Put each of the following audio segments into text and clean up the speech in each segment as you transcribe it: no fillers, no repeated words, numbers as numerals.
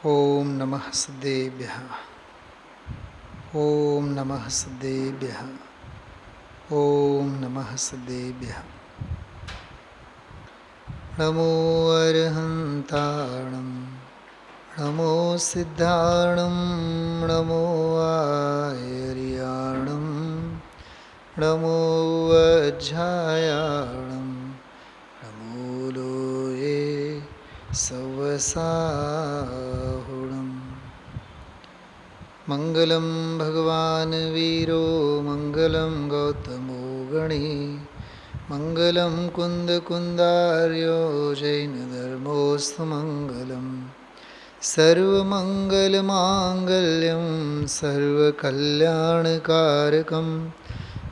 ओम नमः सद्देभ्यः। ओम नमः सद्देभ्यः। ओम नमः सद्देभ्यः। नमो अरहन्ताणं नमो सिद्धाणं नमो आर्याणं नमो वज्रायाणं नमो लोये सवसाहुणम्। मंगलम भगवान वीरो मंगलम गौतमो गणी मंगलम कुंद कुंदार्यो जैन धर्मोस्तु मंगलम सर्वमंगल मांगल्यम सर्वकल्याणकारकम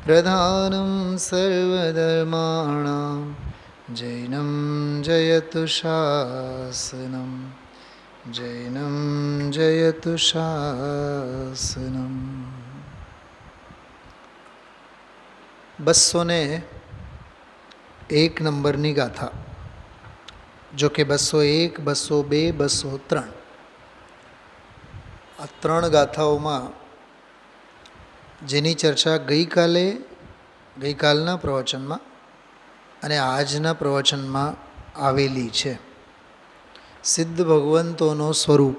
प्रधानं सर्वधर्माणां जैनं जयतु शासनम् जैनं जयतु शासनम। 201 નંબરની ગાથા, જો કે 201, 202, 203 આ ત્રણ ગાથાઓમાં જેની ચર્ચા ગઈકાલના પ્રવચનમાં અને આજના પ્રવચનમાં આવેલી છે, સિદ્ધ ભગવંતોનો સ્વરૂપ,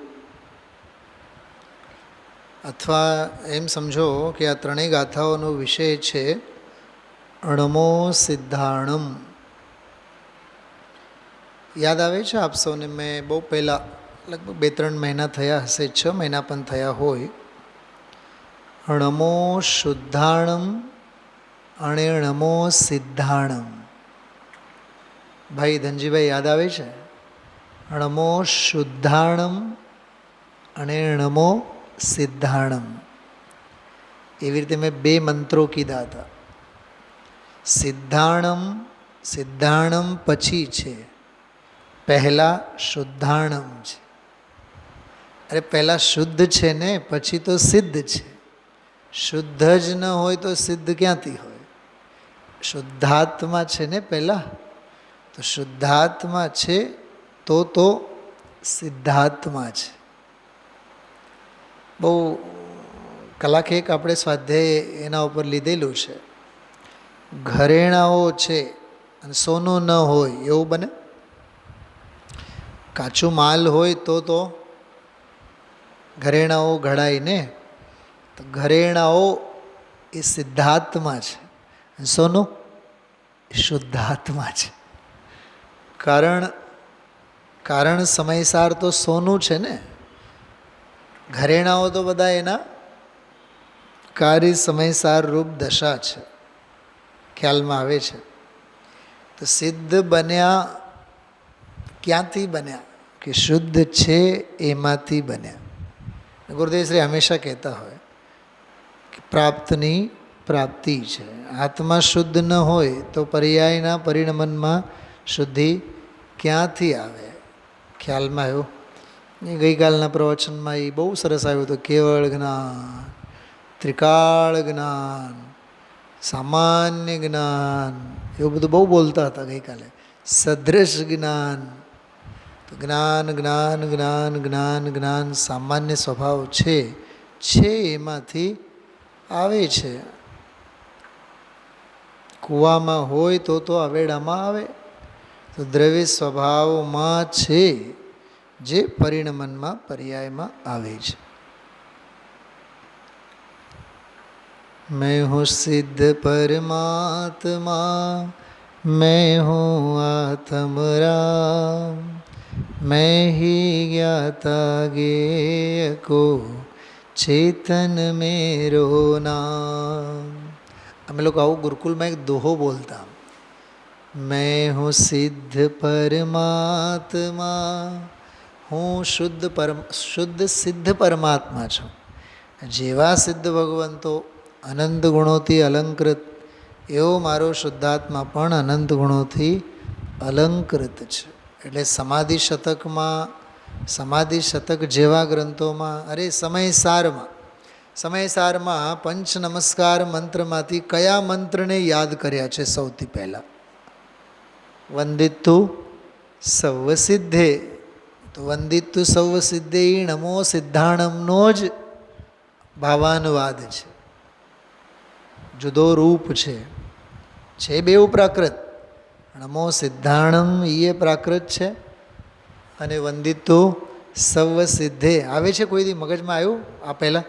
અથવા એમ સમજો કે આ ત્રણેય ગાથાઓનો વિષય છે અણમો સિદ્ધાણમ. યાદ આવે છે આપ સૌને? મેં બહુ પહેલાં, લગભગ 2-3 મહિના થયા હશે, 6 મહિના પણ થયા હોય, અણમો શુદ્ધાણમ અને અણમો સિદ્ધાણમ. ભાઈ ધનજીભાઈ યાદ આવે છે? અણમો શુદ્ધાણમ અને અણમો સિદ્ધાણમ. એવી રીતે મેં 2 મંત્રો કીધા હતા. સિદ્ધાણમ પછી છે, પહેલાં શુદ્ધાણમ છે. અરે પહેલાં શુદ્ધ છે ને, પછી તો સિદ્ધ છે. શુદ્ધ જ ન હોય તો સિદ્ધ ક્યાંથી હોય? શુદ્ધાત્મા છે ને પહેલાં, તો શુદ્ધાત્મા છે તો સિદ્ધાત્મા છે. બહુ કલાક એક આપણે સ્વાધ્યાય એના ઉપર લીધેલું છે. ઘરેણાઓ છે અને સોનું ન હોય એવું બને? કાચું માલ હોય તો ઘરેણાઓ ઘડાય ને. તો ઘરેણાઓ એ સિદ્ધાત્મા છે, સોનું એ શુદ્ધાત્મા છે. કારણ સમયસાર તો સોનું છે ને. ઘરેણાઓ તો બધા એના કાર્ય સમયસાર રૂપ દશા છે, ખ્યાલમાં આવે છે. તો સિદ્ધ બન્યા ક્યાંથી બન્યા? કે શુદ્ધ છે એમાંથી બન્યા. ગુરુદેવશ્રી હંમેશા કહેતા હોય કે પ્રાપ્તની પ્રાપ્તિ છે. આત્મા શુદ્ધ ન હોય તો પર્યાયના પરિણમનમાં શુદ્ધિ ક્યાંથી આવે? ખ્યાલમાં આવ્યો? એ ગઈકાલના પ્રવચનમાં એ બહુ સરસ આવ્યું હતું. કેવળ જ્ઞાન, ત્રિકાળ જ્ઞાન, સામાન્ય જ્ઞાન, એવું બધું બહુ બોલતા હતા ગઈકાલે. સદૃશ જ્ઞાન, તો જ્ઞાન જ્ઞાન જ્ઞાન જ્ઞાન જ્ઞાન સામાન્ય સ્વભાવ છે એમાંથી આવે છે. કૂવામાં હોય તો આવેડામાં આવે. તો દ્રવ્ય સ્વભાવમાં છે જે પરિણમનમાં પર્યાયમાં આવે છે. मैं हूँ सिद्ध परमात्मा, मैं हूँ आत्मराम, मैं ही ज्ञाता ज्ञेय को चेतन मेरो नाम. અમે લોકો આવું ગુરુકુલમાં એક દોહો બોલતા. मैं हूँ सिद्ध परमात्मा, હું શુદ્ધ સિદ્ધ પરમાત્મા છું. જેવા સિદ્ધ ભગવંતો અનંત ગુણોથી અલંકૃત, એવો મારો શુદ્ધાત્મા પણ અનંત ગુણોથી અલંકૃત છે. એટલે સમાધિ શતક જેવા ગ્રંથોમાં, અરે સમયસારમાં પંચ નમસ્કાર મંત્રમાંથી કયા મંત્રને યાદ કર્યા છે? સૌથી પહેલાં વંદિતુ સર્વસિદ્ધે, તો તો વંદિતુ સૌ સિદ્ધે નમો સિદ્ધાણમનો જ ભાવાનુવાદ છે. જુદો રૂપ છે બેઉ પ્રાકૃત. નમો સિદ્ધાણમ એ પ્રાકૃત છે અને વંદિતુ સૌ સિદ્ધે આવે છે. કોઈ દી મગજમાં આવ્યું આ પહેલાં?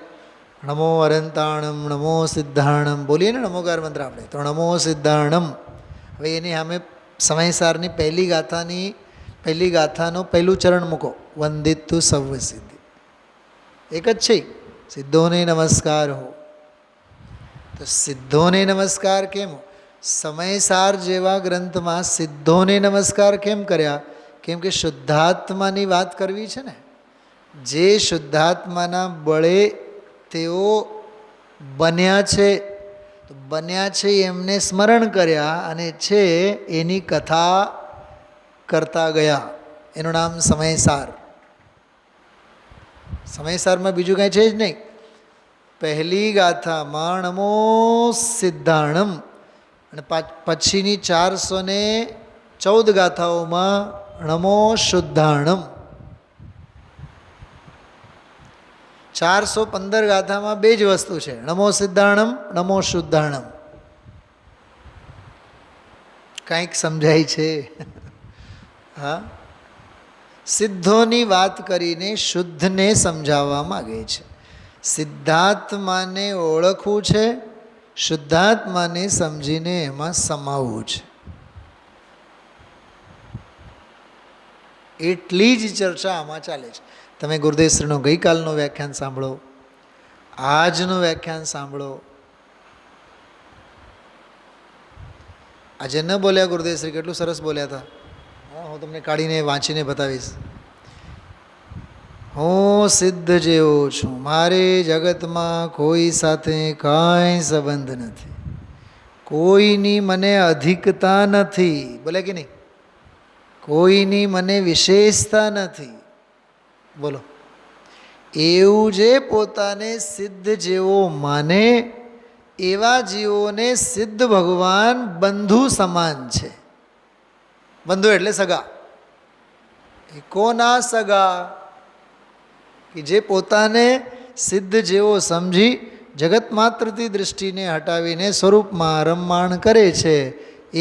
નમો અરંતાણમ નમો સિદ્ધાણમ બોલીએ ને નમોકાર મંત્ર આપણે, તો નમો સિદ્ધાણમ. હવે એની સામે સમયસારની પહેલી ગાથાનું પહેલું ચરણ મૂકો, વંદિતુ સૌ સિદ્ધિ. એક જ છે, સિદ્ધોને નમસ્કાર હો. તો સિદ્ધોને નમસ્કાર કેમ? સમયસાર જેવા ગ્રંથમાં સિદ્ધોને નમસ્કાર કેમ કર્યા? કેમ કે શુદ્ધાત્માની વાત કરવી છે ને. જે શુદ્ધાત્માના બળે તેઓ બન્યા છે એમને સ્મરણ કર્યા અને છે એની કથા કરતા ગયા. એનું નામ સમયસાર. સમયસારમાં બીજું કાંઈ છે જ નહીં. પહેલી ગાથામાં નમો સિદ્ધાણમ અને પછીની 414 ગાથાઓમાં નમો શુદ્ધાણમ. 415 ગાથામાં બે જ વસ્તુ છે, નમો સિદ્ધાણમ નમો શુદ્ધાણમ. કંઈક સમજાય છે? હા, સિદ્ધોની વાત કરીને શુદ્ધને સમજાવવા માગે છે. સિદ્ધાત્માને ઓળખવું છે, શુદ્ધાત્માને સમજીને એમાં સમાવવું છે. એટલી જ ચર્ચા આમાં ચાલે છે. તમે ગુરુદેવશ્રીનું ગઈકાલનું વ્યાખ્યાન સાંભળો, આજનું વ્યાખ્યાન સાંભળો. આજે ન બોલ્યા ગુરુદેવશ્રી, કેટલું સરસ બોલ્યા હતા. હું તમને કાઢીને વાંચીને બતાવીશ. હું સિદ્ધ જેવો છું, મારે જગતમાં કોઈ સાથે કાંઈ સંબંધ નથી, કોઈની મને અધિકતા નથી. બોલે કે નહીં? કોઈની મને વિશેષતા નથી. બોલો, એવું જે પોતાને સિદ્ધ જેવો માને એવા જીવોને સિદ્ધ ભગવાન બંધુ સમાન છે. બંધુ એટલે સગા. એ કોના સગા? કે જે પોતાને સિદ્ધ જેવો સમજી જગત માત્રથી દૃષ્ટિને હટાવીને સ્વરૂપમાં રમમાણ કરે છે,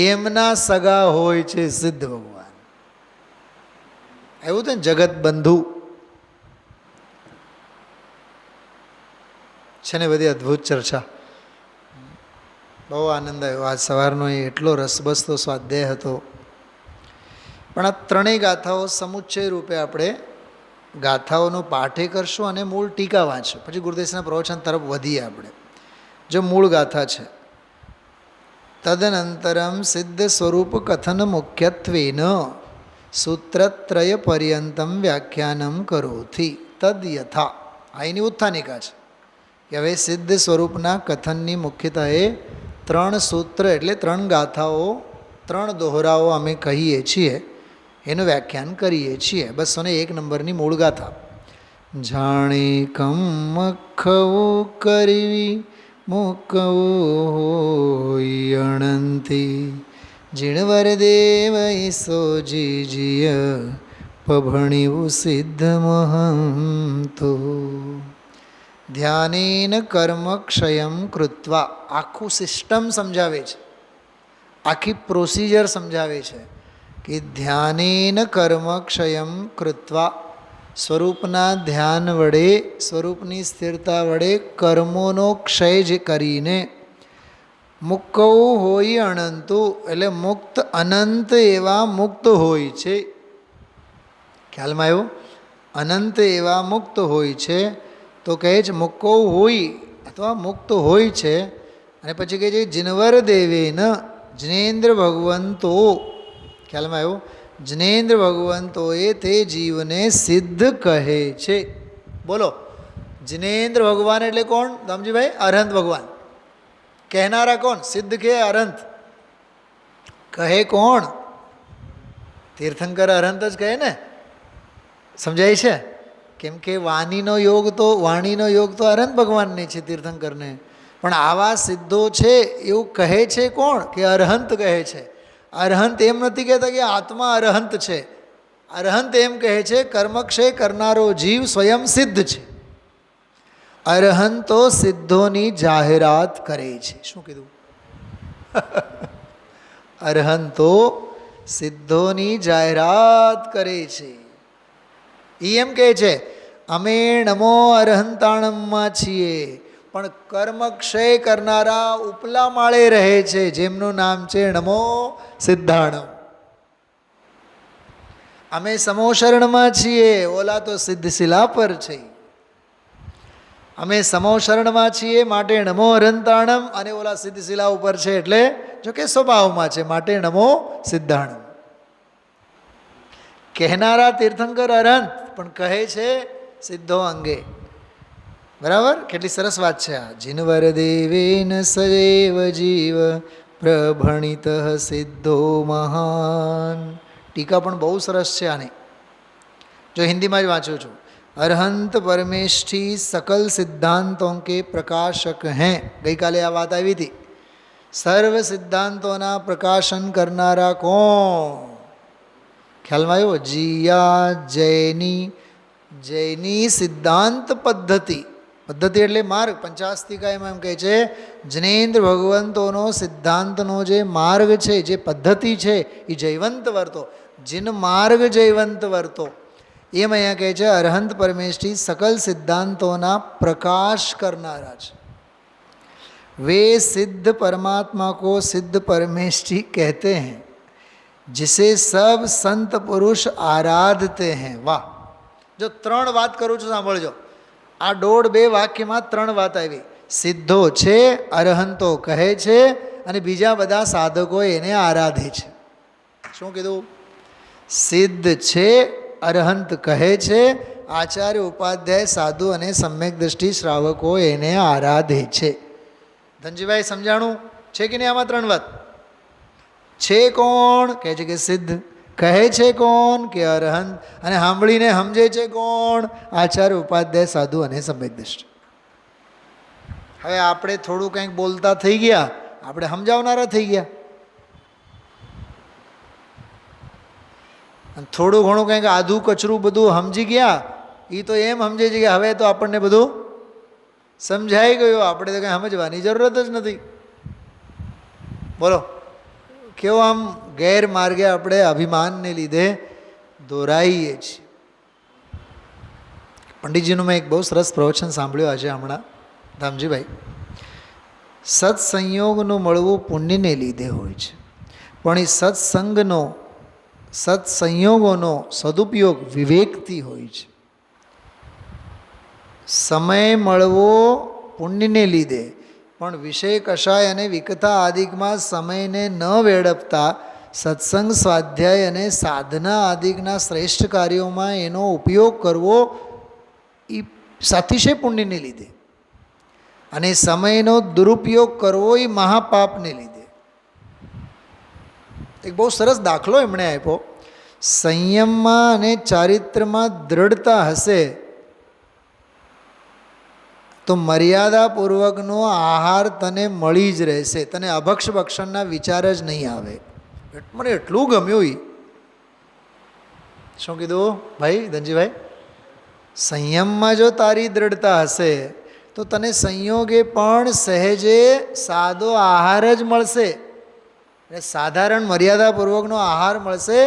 એમના સગા હોય છે સિદ્ધ ભગવાન. એવું છે ને, જગત બંધુ છે ને. બધી અદ્ભુત ચર્ચા, બહુ આનંદ આવ્યો. આજ સવારનો એટલો રસબસતો સ્વાધ્યાય હતો. પણ આ ત્રણેય ગાથાઓ સમુચ્ચય રૂપે આપણે ગાથાઓનો પાઠે કરશું અને મૂળ ટીકા વાંચશું. પછી ગુરુદેવના પ્રવચન તરફ વધીએ આપણે. જો મૂળ ગાથા છે, તદનંતરમ સિદ્ધ સ્વરૂપ કથન મુખ્યત્વેન સૂત્રત્રય પર્યંતમ વ્યાખ્યાનમ કરોથી તદ યથા. આ એની ઉત્થાનિકા છે કે હવે સિદ્ધ સ્વરૂપના કથનની મુખ્યતા એ 3 સૂત્ર એટલે 3 ગાથાઓ, 3 દોહરાઓ અમે કહીએ છીએ, એનું વ્યાખ્યાન કરીએ છીએ. 201 નંબરની મૂળ ગાથા. જાણે કમખવું કરવી મૂકવું હોય અનંતી, જીણવર દેવ ઈસોજી જીય પભણ્યું સિદ્ધ મહંતો. ધ્યાનેન કર્મ ક્ષયમ કૃત્વા. આખું સિસ્ટમ સમજાવે છે, આખી પ્રોસિજર સમજાવે છે કે ધ્યાનેન કર્મ ક્ષયમ કૃત્વા. સ્વરૂપના ધ્યાન વડે, સ્વરૂપની સ્થિરતા વડે કર્મોનો ક્ષય જે કરીને મુક્કવું હોય અનંતુ એટલે મુક્ત, અનંત એવા મુક્ત હોય છે. ખ્યાલમાં આવ્યું? અનંત એવા મુક્ત હોય છે. તો કહે છે મુક્કવું હોય અથવા મુક્ત હોય છે. અને પછી કહે છે જીનવર દેવેન, જિનેન્દ્ર ભગવંતો. ખ્યાલમાં આવ્યું? જિનેન્દ્ર ભગવંતોએ તે જીવને સિદ્ધ કહે છે. બોલો, જિનેન્દ્ર ભગવાન એટલે કોણ દામજીભાઈ? અરહંત ભગવાન. કહેનારા કોણ? સિદ્ધ કે અરહંત? કહે કોણ? તીર્થંકર અરહંત જ કહે ને. સમજાય છે? કેમ કે વાણીનો યોગ તો અરહંત ભગવાનને છે, તીર્થંકરને. પણ આવા સિદ્ધો છે એવું કહે છે કોણ? કે અરહંત કહે છે. અરહંત એમ નથી કહેતા કે આત્મા અરહંત છે. અરહંત એમ કહે છે કર્મક્ષય કરનારો જીવ સ્વયં સિદ્ધ છે. અરહંતો સિદ્ધોની જાહેરાત કરે છે. શું કીધું? અરહંતો સિદ્ધોની જાહેરાત કરે છે. એ એમ કહે છે અમે નમો અરહંતાણમમાં છીએ, પણ કર્મક્ષય કરનારા ઉપલા માળે રહે છે, જેમનું નામ છે નમો સિદ્ધાણમ. અમે સમોશરણમાં છીએ, ઓલા તો સિદ્ધશિલા પર છે. અમે સમોશરણમાં છીએ માટે નમો અરહંતાણમ, અને ઓલા સિદ્ધશિલા ઉપર છે એટલે જો કે સ્વભાવમાં છે માટે નમો સિદ્ધાણમ. કહેનારા તીર્થંકર અરહંત, પણ કહે છે સિદ્ધો અંગે. બરાબર? કેટલી સરસ વાત છે આ. જીનવર દેવેન સદેવ જીવ પ્રભણિત સિદ્ધો મહાન. ટીકા પણ બહુ સરસ છે આની, જો હિન્દીમાં જ વાંચું છું. અરહંત પરમેષ્ઠી સકલ સિદ્ધાંતોं કે પ્રકાશક हैं. ગઈકાલે આ વાત આવી હતી. સર્વ સિદ્ધાંતોના પ્રકાશન કરનારા કોણ? ખ્યાલમાં આવ્યો? જીયા જૈની સિદ્ધાંત પદ્ધતિ. પદ્ધતિ એટલે માર્ગ. પંચાસ્તિકામાં એમ કહે છે જૈનેન્દ્ર ભગવંતોનો સિદ્ધાંતનો જે માર્ગ છે, જે પદ્ધતિ છે એ જૈવંત વર્તો. જીન માર્ગ જૈવંત વર્તો. એમ અહીંયા કહે છે અરહંત પરમેષ્ઠી સકલ સિદ્ધાંતોના પ્રકાશ કરનારા છે. वे सिद्ध परमात्मा को सिद्ध परमेष्ठी कहते हैं, जिसे सब संत पुरुष आराधते हैं. વાહ! જો ત્રણ વાત કરું છું, સાંભળજો. આ 1.5-2 વાક્યમાં 3 વાત આવી. સિદ્ધો છે, અરહંતો કહે છે, અને બીજા બધા સાધકો એને આરાધે છે. શું કીધું? સિદ્ધ છે, અરહંત કહે છે, આચાર્ય ઉપાધ્યાય સાધુ અને સમ્યક દ્રષ્ટિ શ્રાવકો એને આરાધે છે. ધનજીભાઈ સમજાણું છે કે નહીં? આમાં 3 વાત છે. કોણ? કહે છે કે સિદ્ધ. કહે છે કોણ? કે અરહંત. અને સાંભળીને સમજે છે કોણ? આચાર્ય ઉપાધ્યાય સાધુ અને સમ્યક દ્રષ્ટિ. હવે આપણે થોડું કંઈક બોલતા થઈ ગયા, આપણે સમજાવનારા થઈ ગયા. થોડું ઘણું કંઈક આધું કચરું બધું સમજી ગયા, એ તો એમ સમજે છે કે હવે તો આપણને બધું સમજાઈ ગયું, આપણે તો કંઈ સમજવાની જરૂરત જ નથી. બોલો, કેવો આમ ગેરમાર્ગે આપણે અભિમાનને લીધે દોરાઈએ છીએ. પંડિતજીનું મેં એક બહુ સરસ પ્રવચન સાંભળ્યું આજે હમણાં, ધામજીભાઈ. સત્સંયોગનું મળવું પુણ્યને લીધે હોય છે, પણ એ સત્સંયોગોનો સદુપયોગ વિવેકથી હોય છે. સમય મળવો પુણ્યને લીધે, પણ વિષય કષાય અને વિકથા આદિકમાં સમયને ન વેડપતા સત્સંગ, સ્વાધ્યાય અને સાધના આદિકના શ્રેષ્ઠ કાર્યોમાં એનો ઉપયોગ કરવો એ અતિશય પુણ્યને લીધે, અને સમયનો દુરુપયોગ કરવો એ મહાપાપને લીધે. એક બહુ સરસ દાખલો એમણે આપ્યો. સંયમમાં અને ચારિત્ર્યમાં દ્રઢતા હશે તો મર્યાદાપૂર્વકનો આહાર તને મળી જ રહેશે, તને અભક્ષ ભક્ષણના વિચાર જ નહીં આવે. મને એટલું ગમ્યું. એ શું કીધું ભાઈ ધનજીભાઈ? સંયમમાં જો તારી દ્રઢતા હશે તો તને સંયોગે પણ સહેજે સાદો આહાર જ મળશે, એટલે સાધારણ મર્યાદાપૂર્વકનો આહાર મળશે,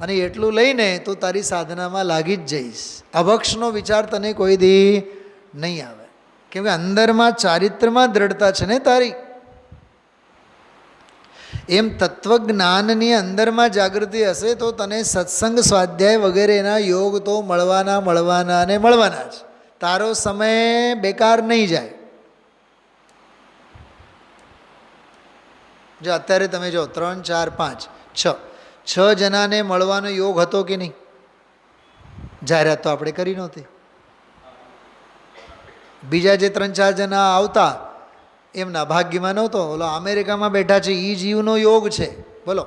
અને એટલું લઈને તું તારી સાધનામાં લાગી જ જઈશ. અભક્ષનો વિચાર તને કોઈ દી નહીં આવે, કેમ કે અંદરમાં ચારિત્ર્યમાં દ્રઢતા છે ને તારી. એમ તત્વજ્ઞાનની અંદરમાં જાગૃતિ હશે તો તને સત્સંગ, સ્વાધ્યાય વગેરેના યોગ તો મળવાના જ. તારો સમય બેકાર નહીં જાય. જો અત્યારે તમે જો 3, 4, 5, 6 જણાને મળવાનો યોગ હતો કે નહીં? જાહેરાત તો આપણે કરી નહોતી. બીજા જે 3, 4 જણા આવતા એમના ભાગ્યમાં નહોતો. ઓલો અમેરિકામાં બેઠા છે એ જીવનો યોગ છે. બોલો,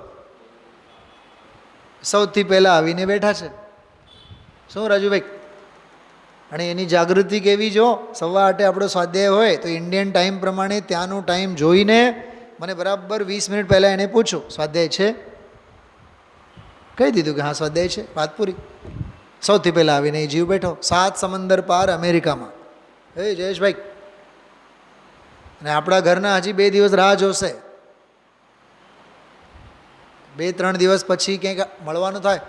સૌથી પહેલાં આવીને બેઠા છે. શું રાજુભાઈ? અને એની જાગૃતિ કેવી? જો 8:15 આપણો સ્વાધ્યાય હોય તો ઇન્ડિયન ટાઈમ પ્રમાણે ત્યાંનું ટાઈમ જોઈને મને બરાબર 20 મિનિટ પહેલાં એને પૂછું સ્વાધ્યાય છે? કહી દીધું કે હા સ્વાધ્યાય છે, વાત પૂરી. સૌથી પહેલાં આવીને એ જીવ બેઠો 7 સમંદર પાર અમેરિકામાં. હે જયેશભાઈ, અને આપણા ઘરના હજી 2 દિવસ રાહ જોશે. 2-3 દિવસ પછી ક્યાંક મળવાનું થાય,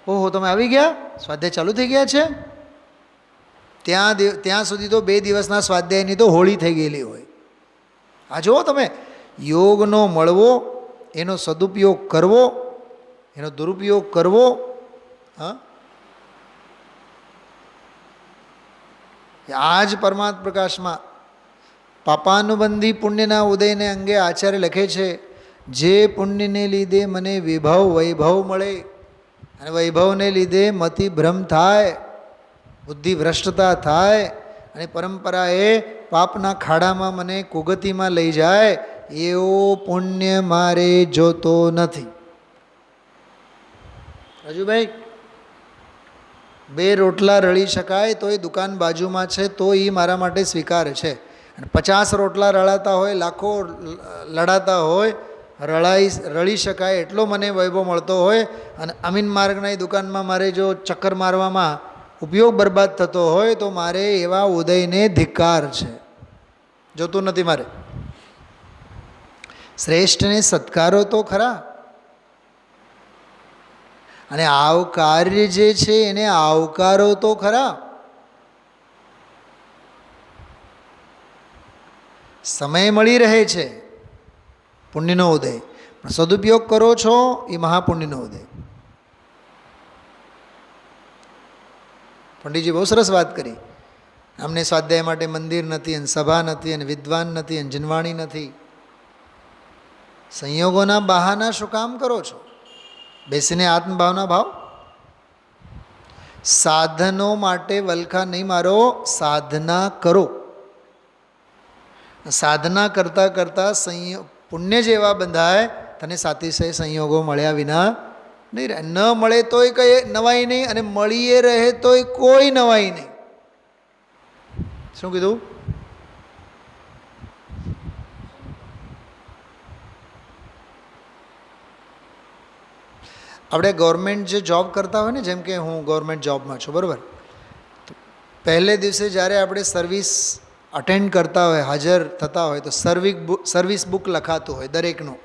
ઓહો તમે આવી ગયા, સ્વાધ્યાય ચાલુ થઈ ગયા છે. ત્યાં સુધી તો 2 દિવસના સ્વાધ્યાયની તો હોળી થઈ ગયેલી હોય. આ જુઓ તમે, યોગનો મળવો, એનો સદુપયોગ કરવો, એનો દુરુપયોગ કરવો. હા, આ જ પરમાત્મ પ્રકાશમાં પાપાનુબંધી પુણ્યના ઉદયને અંગે આચાર્ય લખે છે, જે પુણ્યને લીધે મને વૈભવ મળે, અને વૈભવને લીધે મતિ ભ્રમ થાય, બુદ્ધિ ભ્રષ્ટતા થાય, અને પરંપરા એ પાપના ખાડામાં મને કુગતિમાં લઈ જાય, એવો પુણ્ય મારે જોતો નથી. રાજુભાઈ, 2 રોટલા રળી શકાય તો એ દુકાન બાજુમાં છે તો એ મારા માટે સ્વીકાર છે. અને 50 રોટલા રળાતા હોય, લાખો લડાતા હોય, રળી શકાય એટલો મને વૈભવ મળતો હોય, અને અમીન માર્ગના એ દુકાનમાં મારે જો ચક્કર મારવામાં ઉપયોગ બરબાદ થતો હોય તો મારે એવા ઉદયને ધિક્કાર છે, જોતું નથી મારે. શ્રેષ્ઠને સત્કારો તો ખરા, અને આવકાર્ય જે છે એને આવકારો તો ખરા. સમય મળી રહે છે, પુણ્યનો ઉદય, પણ સદુપયોગ કરો છો એ મહાપુણ્યનો ઉદય. પંડિતજી બહુ સરસ વાત કરી. અમને સ્વાધ્યાય માટે મંદિર નથી, અને સભા નથી, અને વિદ્વાન નથી, અને જનવાણી નથી. સંયોગોના બહાના શું કામ કરો છો? બેસીને આત્મભાવના ભાવ. સાધનો માટે વલખા નહીં મારો, સાધના કરો. સાધના કરતાં કરતાં પુણ્ય જેવા બંધાય, તને સાતિશય સંયોગો મળ્યા વિના નહીં રહે. ન મળે તોય કંઈ નવાઈ નહીં, અને મળીએ રહે તોય કોઈ નવાઈ નહીં. શું કીધું? આપણે ગવર્મેન્ટ જે જોબ કરતા હોય ને, જેમ કે હું ગવર્મેન્ટ જોબમાં છું, બરાબર? તો પહેલે દિવસે જ્યારે આપણે સર્વિસ અટેન્ડ કરતા હોય, હાજર થતા હોય, તો સર્વિસ બુક લખાતું હોય દરેકનું.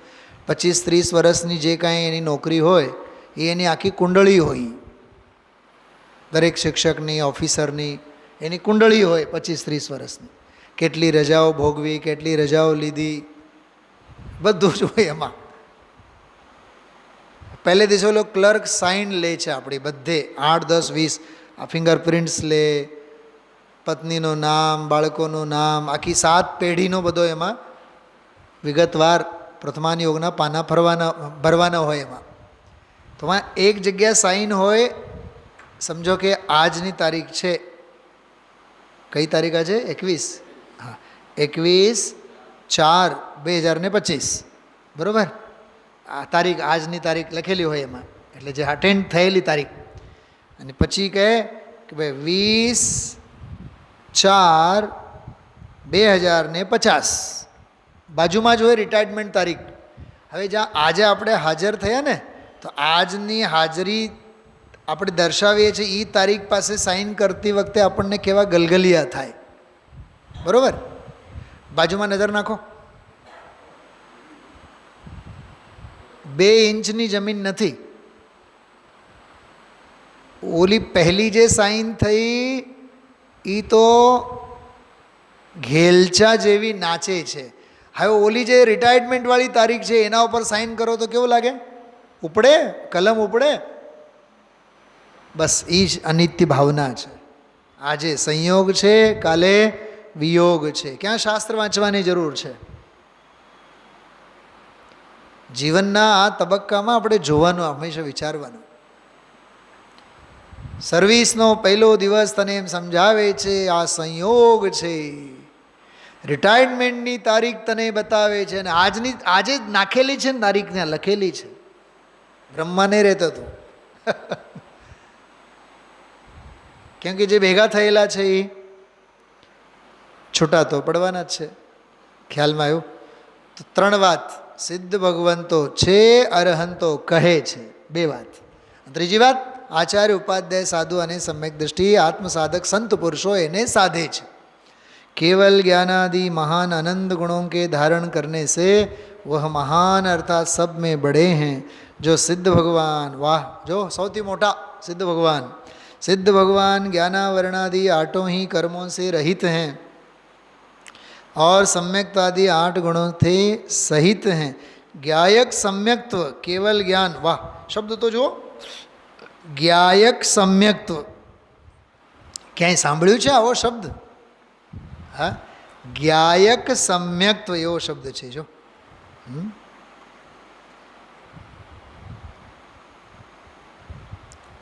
25-30 વર્ષની જે કાંઈ એની નોકરી હોય એ એની આખી કુંડળી હોય. દરેક શિક્ષકની, ઓફિસરની એની કુંડળી હોય 25-30 વર્ષની. કેટલી રજાઓ ભોગવી, કેટલી રજાઓ લીધી, બધું જ હોય એમાં. પહેલે દિવસે ઓલો ક્લર્ક સાઇન લે છે આપણી બધે, 8, 10, 20 આ ફિંગરપ્રિન્ટ્સ લે, પત્નીનું નામ, બાળકોનું નામ, આખી 7 પેઢીનો બધો એમાં વિગતવાર પ્રથમાન યોગના પાના ભરવાના હોય એમાં. તો એક જગ્યા સાઇન હોય, સમજો કે આજની તારીખ છે, કઈ તારીખ આજે? 21. હા, 21/4/2025, બરાબર? આ તારીખ, આજની તારીખ લખેલી હોય એમાં, એટલે જે અટેન્ડ થયેલી તારીખ. અને પછી કહે કે ભાઈ 20/4/2050 બાજુમાં જ હોય રિટાયરમેન્ટ તારીખ. હવે જ્યાં આજે આપણે હાજર થયા ને, તો આજની હાજરી આપણે દર્શાવીએ છીએ, એ તારીખ પાસે સાઇન કરતી વખતે આપણને કેવા ગલગલિયા થાય, બરાબર? બાજુમાં નજર નાખો, 2 ઇંચની જમીન નથી. ઓલી પહેલી જે સાઇન થઈ એ તો ઘેલચા જેવી નાચે છે. હવે ઓલી જે રિટાયરમેન્ટવાળી તારીખ છે એના ઉપર સાઇન કરો તો કેવું લાગે? ઉપડે, કલમ ઉપડે. બસ એ જ અનિત્ય ભાવના છે. આજે સંયોગ છે, કાલે વિયોગ છે. ક્યાં શાસ્ત્ર વાંચવાની જરૂર છે? જીવનના આ તબક્કામાં આપણે જોવાનું, હંમેશા વિચારવાનું. સર્વિસનો પહેલો દિવસ તને એમ સમજાવે છે આ સંયોગ છે, રિટાયરમેન્ટની તારીખ તને બતાવે છે, અને આજે જ નાખેલી છે ને તારીખ ત્યાં લખેલી છે. બ્રહ્મા નહીં રહેતો તું. કેમ કે જે ભેગા થયેલા છે એ છૂટા તો પડવાના જ છે. ખ્યાલમાં આવ્યું? તો 3 વાત સિદ્ધ ભગવંતો છે, અરહંતો કહે છે, 2 વાત. ત્રીજી વાત, आचार्य उपाध्याय साधु અને सम्यक दृष्टि आत्मसाधक संत पुरुषों એને साधे છે। केवल ज्ञानादि महान आनंद गुणों के धारण करने से वह महान अर्थात सब में बड़े हैं। जो सिद्ध भगवान, वाह, जो सौથી मोटा सिद्ध भगवान ज्ञानावरणादि आठों ही कर्मों से रहित हैं और सम्यक्तादि 8 गुणों से सहित हैं। ज्ञायक सम्यक्त्व केवल ज्ञान, वाह, शब्द तो जो ज्ञायक सम्यक्त्व, ક્યાંય સાંભળ્યું છે આવો શબ્દ? હા, જ્ઞાયક सम्यक्त्व એવો શબ્દ છે જો।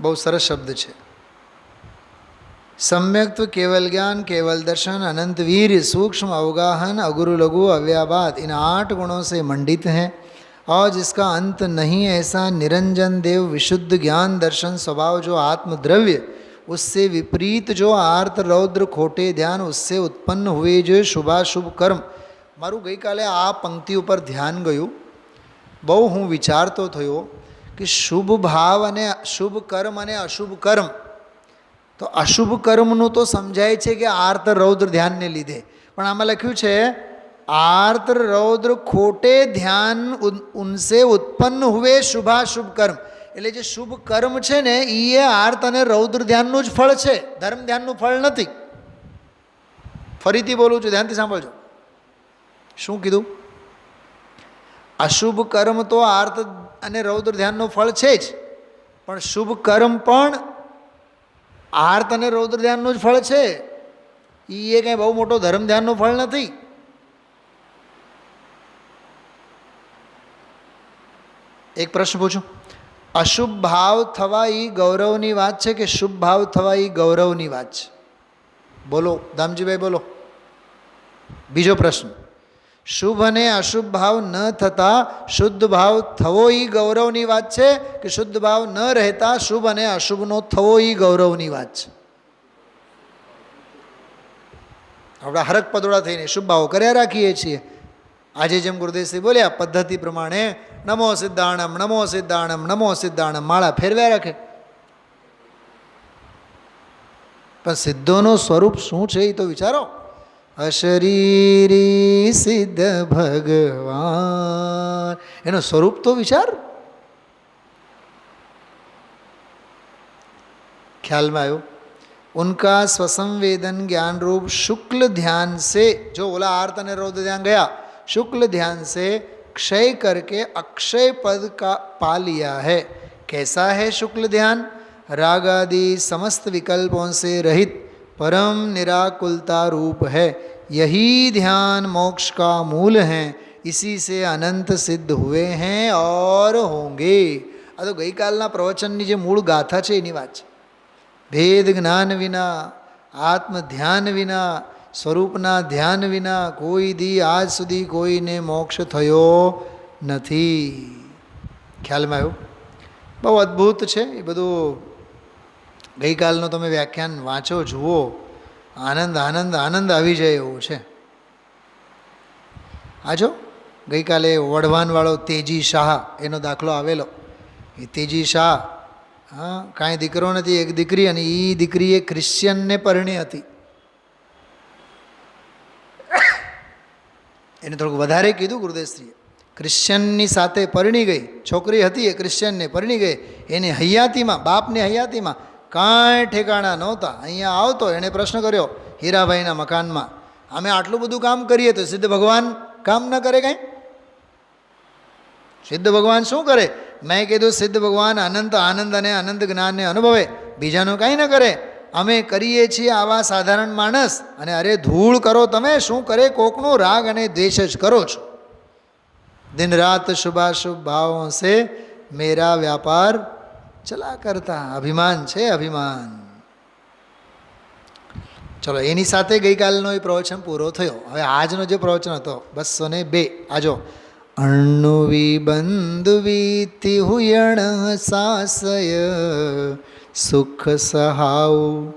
બહુ સરસ શબ્દ છે। सम्यक्त्व केवल ज्ञान, केवल दर्शन, अनंत वीर, सूक्ष्म अवगाहन, अगुरु लघु अव्याबाद, इन 8 गुणों से मंडित हैं और जिसका अंत नहीं, ऐसा निरंजन देव विशुद्ध ज्ञान दर्शन स्वभाव जो आत्मद्रव्य, उससे विपरीत जो आर्त रौद्र खोटे ध्यान, उससे उत्पन्न हुए जो शुभाशुभ कर्म। मारू गई काले आ पंक्ति पर ध्यान गयु, बहु हूँ विचारतो थयो कि शुभ भाव अने शुभ कर्म अने अशुभ कर्म, तो अशुभ कर्मनु तो समझाय छे कि आर्त रौद्र ध्यान ने लीधे, पण आमां लख्युं छे आर्त रौद्र खोटे ध्यान उनसे उत्पन्न हुए शुभाशुभ कर्म। એટલે જે શુભ કર્મ છે ને એ આર્ત અને રૌદ્ર ધ્યાનનું જ ફળ છે, ધર્મ ધ્યાનનું ફળ નથી। ફરીથી બોલું છું, ધ્યાનથી સાંભળજો। શું કીધું? અશુભ કર્મ તો આર્ત અને રૌદ્ર ધ્યાનનું ફળ છે જ, પણ શુભ કર્મ પણ આર્ત અને રૌદ્ર ધ્યાનનું જ ફળ છે। એ કંઈ બહુ મોટો ધર્મ ધ્યાનનું ફળ નથી। એક પ્રશ્ન પૂછું, અશુભ ભાવ થવા એ ગૌરવની વાત છે કે શુભ ભાવ થવા એ ગૌરવની વાત છે? બોલો દામજીભાઈ, બોલો। બીજો પ્રશ્ન, શુભ અને અશુભ ભાવ ન થતા શુદ્ધ ભાવ થવો એ ગૌરવની વાત છે કે શુદ્ધ ભાવ ન રહેતા શુભ અને અશુભનો થવો એ ગૌરવની વાત છે? આપણે હરક પદોડા થઈને શુભ ભાવો કર્યા રાખીએ છીએ। આજે જેમ ગુરુદેવશ્રી બોલ્યા પદ્ધતિ પ્રમાણે નમો સિદ્ધાણમ, નમો સિદ્ધાણમ, નમો સિદ્ધાણમ માળા ફેરવ્યા રાખે, પણ સિદ્ધોનું સ્વરૂપ શું છે એ તો વિચારો। અશરીરી સિદ્ધ ભગવાન, એનું સ્વરૂપ તો વિચાર। ખ્યાલમાં આવ્યું? उनका स्वसंवेदन ज्ञान रूप शुक्ल ध्यान से, जो बोला आर्त અને रौद्र ध्यान गया, शुक्ल ध्यान से क्षय करके अक्षय पद का पा लिया है। कैसा है शुक्ल ध्यान? राग आदि समस्त विकल्पों से रहित परम निराकुलता रूप है। यही ध्यान मोक्ष का मूल है, इसी से अनंत सिद्ध हुए हैं और होंगे। आ तो गई कालना प्रवचननी जे मूળ ગાથા છે એની વાત છે। भेद ज्ञान विना, आत्म ध्यान विना, स्वरूपना ध्यान विना कोई दी आज सुधी कोईने मोक्ष थयो नथी। ख्याल में आव्युं? बहु अद्भुत है ये बधुं। गई कालनो तमे व्याख्यान वाँचो, जुओ, आनंद आनंद आनंद आवी जाए एवुं छे। आजो गई काले वढवानवाळो तेजी शाह एनो दाखलो आवेलो। ए तेजी शाह, हाँ, कांई दीकरो नथी, एक दीकरी, अने ई दीकरीए क्रिश्चियन ने परणी हती। एने थोड़ुं वधारे कीधुं गुरुदेवश्रीए। क्रिश्चियननी साथे परणी गई छोकरी हती, ए क्रिश्चियन ने परणी गई। एनी हयातीमां, बापनी हयातीमां कांई ठेकाणा नहोता। अहींया आवतो, एणे प्रश्न कर्यो हीराभाईना मकानमां, अमे आटલું બધું કામ કરીએ તો સિદ્ધ ભગવાન કામ ન કરે કાંઈ? સિદ્ધ ભગવાન શું કરે? મેં કીધું સિદ્ધ ભગવાન અનંત આનંદ અને અનંત જ્ઞાનને અનુભવે, બીજાનું કાંઈ ન કરે। અમે કરીએ છીએ આવા સાધારણ માણસ, અને અરે ધૂળ કરો તમે, શું કરે કોકનું રાગ અને દ્વેષ જ કરો છો। दिन रात शुभाशुभ भावों से मेरा व्यापार चला करता। अभिमान छे, अभिमान। चलो एनी साथे गई कालनो ए प्रवचन पूरो थयो। हवे आजनो जे प्रवचन हतो 202, आजो अण्णुवी बंधुवीति हुयण सासय सुख सहाव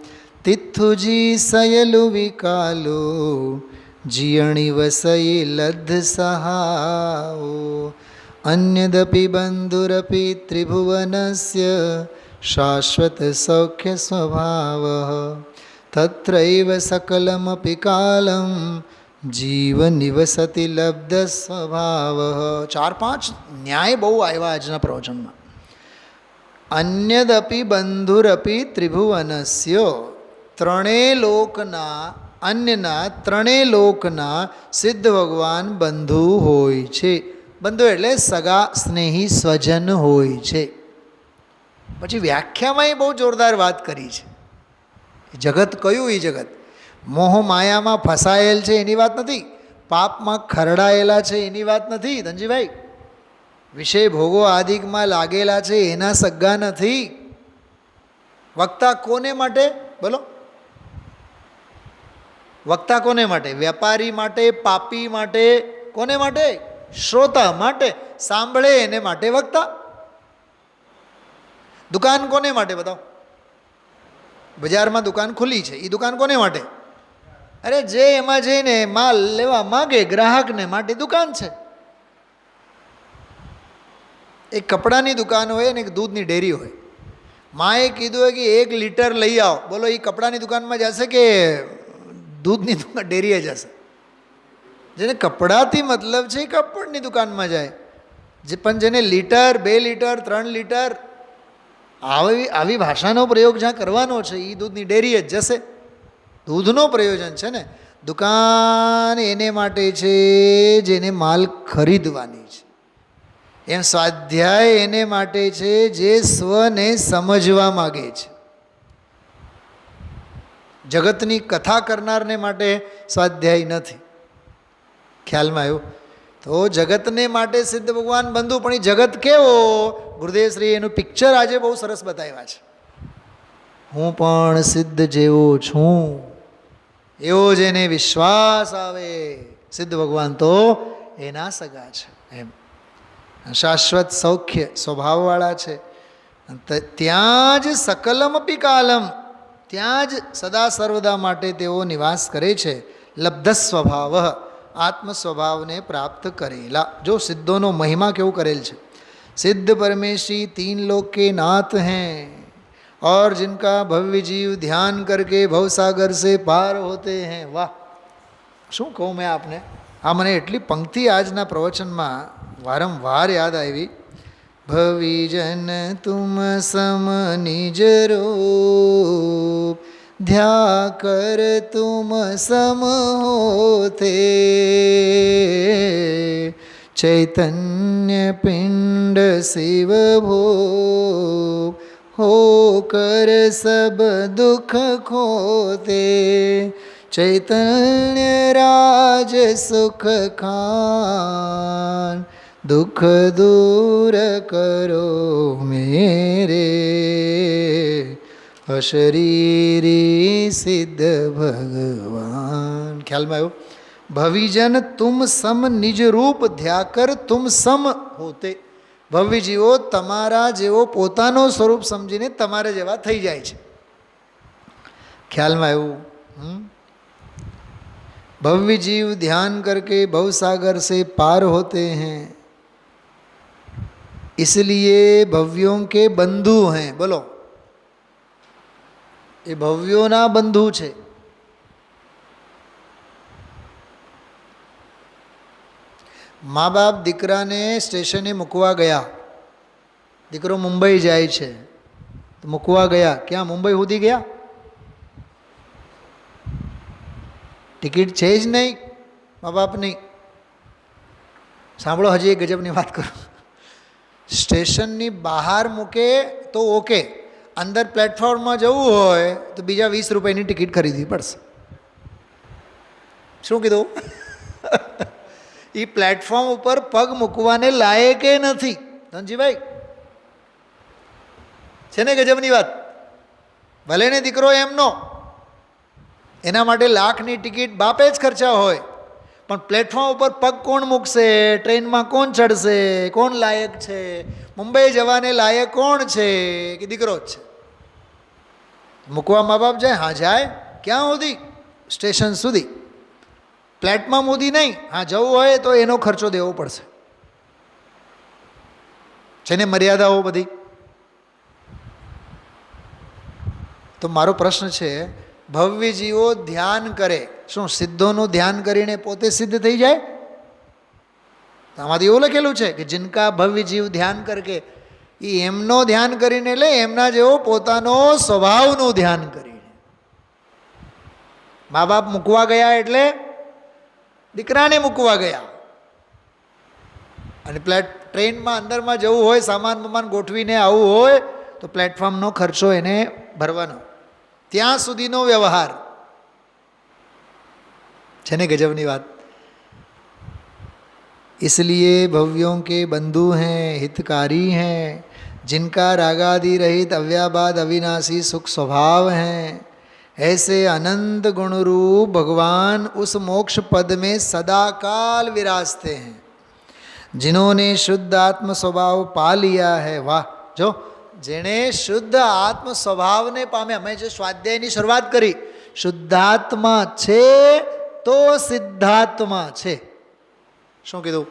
तिथुजी सयलु विकालो जियणि वसई लद्ध सहाओ अन्यदपि बंधुरपि त्रिभुवनस्य શાશ્વત સૌખ્ય સ્વભાવ તત્રૈવ સકલમપિ કાલમ જીવ નિવસતિ લબ્ધ સ્વભાવ. 4-5 ન્યાય બહુ આવ્યા આજના પ્રવચનમાં. અન્યદપી બંધુરપી ત્રિભુવનસ્ય, ત્રણેય લોકના અન્યના ત્રણેય લોકના સિદ્ધ ભગવાન બંધુ હોય છે. બંધુ એટલે સગા સ્નેહી સ્વજન હોય છે. પછી વ્યાખ્યામાં એ બહુ જોરદાર વાત કરી છે. જગત કયું? એ જગત મોહ માયામાં ફસાયેલ છે એની વાત નથી, પાપમાં ખરડાયેલા છે એની વાત નથી ધનજીભાઈ, વિષય ભોગો આદિકમાં લાગેલા છે એના સગ્ગા નથી. વક્તા કોને માટે બોલો? વક્તા કોને માટે? વેપારી માટે, પાપી માટે, કોને માટે? શ્રોતા માટે, સાંભળે એને માટે વક્તા. દુકાન કોને માટે બતાવો? બજારમાં દુકાન ખુલ્લી છે, એ દુકાન કોને માટે? અરે જે એમાં જઈને માલ લેવા માગે ગ્રાહકને માટે દુકાન છે. એક કપડાની દુકાન હોય ને એક દૂધની ડેરી હોય. માએ કીધું હોય કે 1 લીટર લઈ આવો, બોલો એ કપડાની દુકાનમાં જશે કે દૂધની દુકાન ડેરીએ જશે? જેને કપડાથી મતલબ છે એ કપડની દુકાનમાં જાય. પણ જેને લીટર, 2 લીટર, 3 લીટર આવી ભાષાનો પ્રયોગ જ્યાં કરવાનો છે એ દૂધની ડેરીએ જ જશે. દૂધનો પ્રયોજન છે ને. દુકાન એને માટે છે જેને માલ ખરીદવાની છે. એમ સ્વાધ્યાય એને માટે છે જે સ્વને સમજવા માગે છે. જગતની કથા કરનારને માટે સ્વાધ્યાય નથી. ખ્યાલમાં આવ્યું? તો જગતને માટે સિદ્ધ ભગવાન બંધુ. પણ એ જગત કેવો? ગુરુદેવશ્રી એનું પિક્ચર આજે બહુ સરસ બતાવ્યા છે. હું પણ સિદ્ધ જેવો છું એવો જેને વિશ્વાસ આવે, સિદ્ધ ભગવાન તો એના સગા છે. એમ શાશ્વત સૌખ્ય સ્વભાવવાળા છે. ત્યાં જ સકલમપી કાલમ, ત્યાં જ સદા સર્વદા માટે તેઓ નિવાસ કરે છે. લબ્ધ સ્વભાવ, આત્મ સ્વભાવને પ્રાપ્ત કરેલા. જો સિદ્ધોનો મહિમા કેવું કરેલ છે. सिद्ध परमेशी 3 लोक के नाथ हैं और जिनका भव्य जीव ध्यान करके भवसागर से पार होते हैं. वाह, શું કહું મેં આપને. આ મને એટલી પંક્તિ આજના પ્રવચનમાં વારંવાર યાદ આવી. ભવિજન તુમ સમ નિજ રૂપ ધ્યા કર તુમ સમ હોતે चैतन्य पिंड शिव भोग होकर सब दुख खोते चैतन्य राज सुख खान दुख दूर करो मेरे अशरीरी सिद्ध भगवान. ખ્યાલમાં આવ્યું? ભવિજન તુમ સમ નિજ રૂપ ધ્યાકર તુમ સમ હોતે. ભવ્ય જીવો તમારા જેવો પોતાનો સ્વરૂપ સમજીને તમારા જેવા થઈ જાય છે. ખ્યાલમાં આવ્યું? भव्य जीव ध्यान करके भवसागर से पार होते हैं, इसलिए भव्यों के बंधु हैं. बोलो, ये भव्योना बंधु છે. મા બાપ દીકરાને સ્ટેશને મૂકવા ગયા. દીકરો મુંબઈ જાય છે તો મૂકવા ગયા. ક્યાં? મુંબઈ સુધી ગયા. ટિકિટ છે જ નહીં મા બાપની. સાંભળો, હજી એક ગજબની વાત કરું. સ્ટેશનની બહાર મૂકે તો ઓકે, અંદર પ્લેટફોર્મમાં જવું હોય તો બીજા 20 રૂપિયાની ટિકિટ ખરીદવી પડશે. શું કીધું? એ પ્લેટફોર્મ ઉપર પગ મૂકવાને લાયકે નથી. ધનજીભાઈ છે ને ગજબની વાત. ભલે ને દીકરો એમનો, એના માટે લાખની ટિકિટ બાપે જ ખર્ચા હોય, પણ પ્લેટફોર્મ ઉપર પગ કોણ મૂકશે? ટ્રેનમાં કોણ ચડશે? કોણ લાયક છે? મુંબઈ જવાને લાયક કોણ છે? કે દીકરો જ છે. મૂકવા મા બાપ જાય? હા જાય. ક્યાં સુધી? સ્ટેશન સુધી. ફ્લેટમાં મોદી નહીં. હા, જવું હોય તો એનો ખર્ચો દેવો પડશે. છે ને મર્યાદાઓ બધી. તો મારો પ્રશ્ન છે, ભવ્ય જીવો ધ્યાન કરે, શું સિદ્ધોનું ધ્યાન કરીને પોતે સિદ્ધ થઈ જાય? તો આમાંથી એવું લખેલું છે કે જિનકા ભવ્ય જીવ ધ્યાન કરકે, એ એમનો ધ્યાન કરીને લે, એમના જેવો પોતાનો સ્વભાવનું ધ્યાન કરીને. મા બાપ મૂકવા ગયા એટલે દીકરાને મૂકવા ગયા, અને ટ્રેનમાં અંદરમાં જવું હોય, સામાન બમાન ગોઠવીને આવવું હોય તો પ્લેટફોર્મનો ખર્ચો એને ભરવાનો, ત્યાં સુધીનો વ્યવહાર છે ને. ગજબની વાત. इसलिए भव्यों के बंधु हैं, हितकारी हैं, जिनका रागादि रहित अव्याबाद अविनाशी सुख स्वभाव हैं, ऐसे अनंत गुण रूप भगवान उस मोक्ष पद में सदाकाल विराजते हैं. जिन्होंने शुद्ध आत्म स्वभाव पा लिया है, वाह, जो જેણે શુદ્ધ આત્મ સ્વભાવને પામે. અમે જે સ્વાધ્યાયની શરૂઆત કરી, શુદ્ધાત્મા છે તો સિદ્ધાત્મા છે. શું કીધું?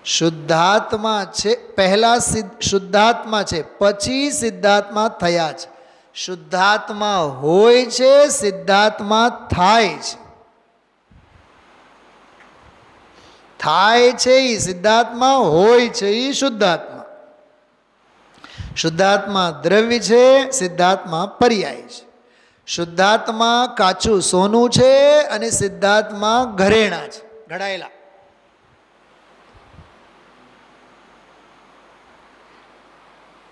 શુદ્ધાત્મા છે, પહેલા શુદ્ધાત્મા છે, પછી સિદ્ધાત્મા થયા છે. શુદ્ધાત્મા હોય છે, સિદ્ધાત્મા થાય છે. થાય છે એ સિદ્ધાત્મા, હોય છે એ શુદ્ધાત્મા. શુદ્ધાત્મા દ્રવ્ય છે, સિદ્ધાત્મા પર્યાય છે. શુદ્ધાત્મા કાચું સોનું છે અને સિદ્ધાત્મા ઘરેણા છે, ઘડાયેલા.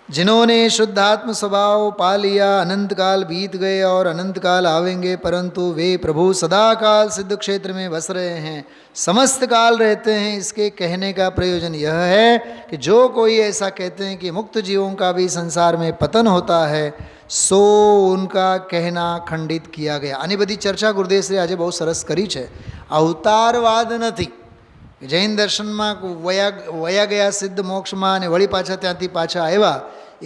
जिन्होंने शुद्धात्म स्वभाव पा लिया, अनंत काल बीत गए और अनंत काल आवेंगे, परंतु वे प्रभु सदा काल सिद्ध क्षेत्र में बस रहे हैं, समस्त काल रहते हैं. इसके कहने का प्रयोजन यह है कि जो कोई ऐसा कहते हैं कि मुक्त जीवों का भी संसार में पतन होता है, सो उनका कहना खंडित किया गया. આની બધી ચર્ચા ગુરુદેવશ્રી આજે બહુ સરસ કરી છે. અવતારવાદ નથી. જૈન દર્શનમાં વયા ગયા સિદ્ધ મોક્ષમાં અને વળી પાછા ત્યાંથી પાછા આવ્યા,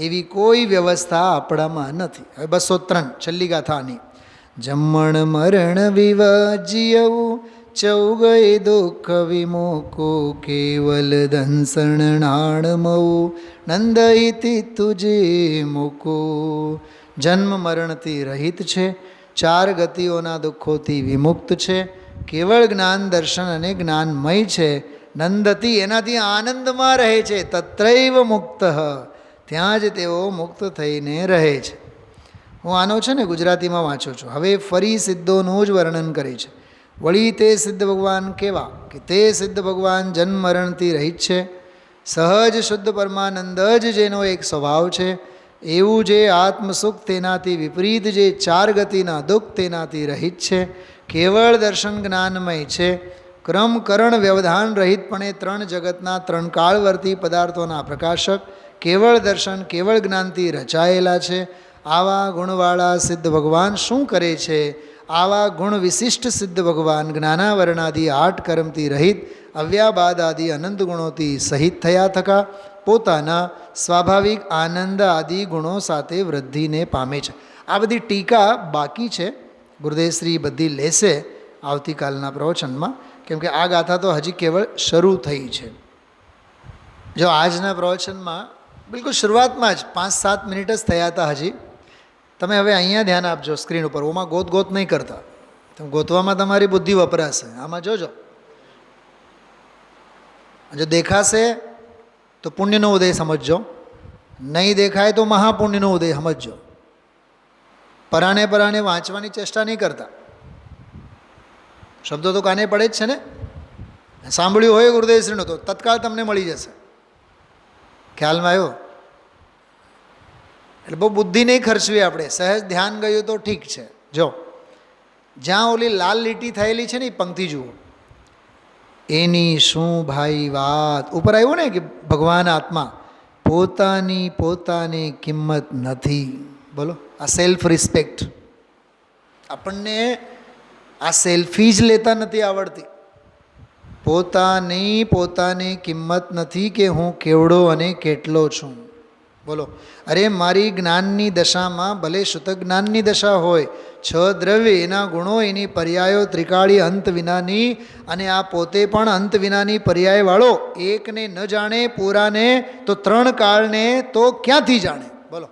એવી કોઈ વ્યવસ્થા આપણામાં નથી. હવે 203 છેલ્લી ગાથાની. જમણ મરણ વિવજ્યવું ચૌગય દુઃખ વિમોકો, કેવલ દંસણ નાણમવું નંદ ઇતિ તુજે મૂકો. જન્મ મરણથી રહિત છે, 4 ગતિઓના દુઃખોથી વિમુક્ત છે, કેવળ જ્ઞાન દર્શન અને જ્ઞાનમય છે. નંદતી એનાથી આનંદમાં રહે છે, તત્રૈવ મુક્ત, ત્યાં જ તેઓ મુક્ત થઈને રહે છે. હું આનો છે ને ગુજરાતીમાં વાંચું છું. હવે ફરી સિદ્ધોનું જ વર્ણન કરે છે. વળી તે સિદ્ધ ભગવાન કેવા કે તે સિદ્ધ ભગવાન જન્મ મરણથી રહિત છે, સહજ શુદ્ધ પરમાનંદ જ જેનો એક સ્વભાવ છે. એવું જે આત્મસુખ તેનાથી વિપરીત જે 4 ગતિના દુઃખ તેનાથી રહિત છે, કેવળ દર્શન જ્ઞાનમય છે, ક્રમ કરણ વ્યવધાન રહિતપણે 3 જગતના 3 કાળવર્તી પદાર્થોના પ્રકાશક, કેવળ દર્શન કેવળ જ્ઞાનથી રચાયેલા છે. આવા ગુણવાળા સિદ્ધ ભગવાન શું કરે છે? આવા ગુણ વિશિષ્ટ સિદ્ધ ભગવાન જ્ઞાનાવરણાદિ 8 કર્મથી રહિત અવ્યાબાદ આદિ અનંત ગુણોથી સહિત થયા થકા પોતાના સ્વાભાવિક આનંદ આદિ ગુણો સાથે વૃદ્ધિને પામે છે. આ બધી ટીકા બાકી છે, ગુરુદેવશ્રી બધી લેશે આવતીકાલના પ્રવચનમાં, કેમ કે આ ગાથા તો હજી કેવળ શરૂ થઈ છે. જો આજના પ્રવચનમાં બિલકુલ શરૂઆતમાં જ 5-7 મિનિટ જ થયા હતા હજી. તમે હવે અહીંયા ધ્યાન આપજો સ્ક્રીન ઉપર, ઓમાં ગોત નહીં કરતા. તમે ગોતવામાં તમારી બુદ્ધિ વપરાશે, આમાં જોજો. જો દેખાશે તો પુણ્યનો ઉદય સમજજો, નહીં દેખાય તો મહાપુણ્યનો ઉદય સમજજો. પરાણે વાંચવાની ચેષ્ટા નહીં કરતા. શબ્દો તો કાને પડે જ છે ને. સાંભળ્યું હોય ગુરુદેવશ્રીનું તો તત્કાળ તમને મળી જશે. ખ્યાલમાં આવ્યો? એટલે બહુ બુદ્ધિ નહીં ખર્ચવી આપણે, સહેજ ધ્યાન ગયું તો ઠીક છે. જો જ્યાં ઓલી લાલ લીટી થયેલી છે ને એ પંક્તિ જુઓ. એની શું ભાઈ વાત. ઉપર આવ્યું ને કે ભગવાન આત્મા પોતાની કિંમત નથી. બોલો, આ સેલ્ફ રિસ્પેક્ટ. આપણને આ સેલ્ફી જ લેતા નથી આવડતી. પોતાની કિંમત નથી કે હું કેવડો અને કેટલો છું. બોલો, અરે મારી જ્ઞાનની દશામાં ભલે શુદ્ધ જ્ઞાનની દશા હોય, 6 દ્રવ્ય એના ગુણો એની પર્યાયો ત્રિકાળી અંત વિનાની, અને આ પોતે પણ અંત વિનાની પર્યાયવાળો, એકને ન જાણે પૂરાને તો 3 કાળને તો ક્યાંથી જાણે. બોલો,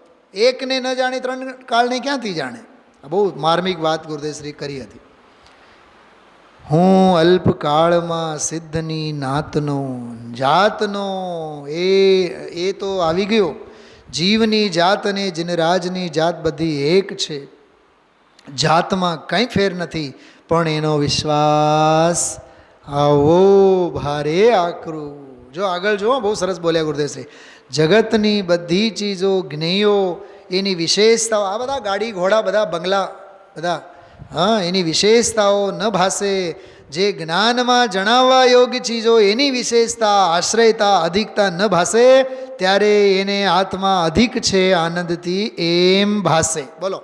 એકને ન જાણે ત્રણ કાળને ક્યાંથી જાણે? આ બહુ માર્મિક વાત ગુરુદેવશ્રી કરી હતી. હું અલ્પકાળમાં સિદ્ધની નાતનો જાતનો એ તો આવી ગયો. જીવની જાત અને જિનરાજની જાત બધી એક છે. જાતમાં કંઈ ફેર નથી, પણ એનો વિશ્વાસ આવો ભારે આકરું. જો આગળ જુઓ, બહુ સરસ બોલ્યા ગુરુદેવશ્રી. જગતની બધી ચીજો જ્ઞેયો એની વિશેષતાઓ, આ બધા ગાડી ઘોડા બધા બંગલા બધા, હા, એની વિશેષતાઓ ન ભાસે. જે જ્ઞાનમાં જણાવવા યોગ્ય ચીજો એની વિશેષતા આશ્રયતા અધિકતા ન ભાસે, ત્યારે એને આત્મા અધિક છે આનંદથી એમ ભાસે. બોલો,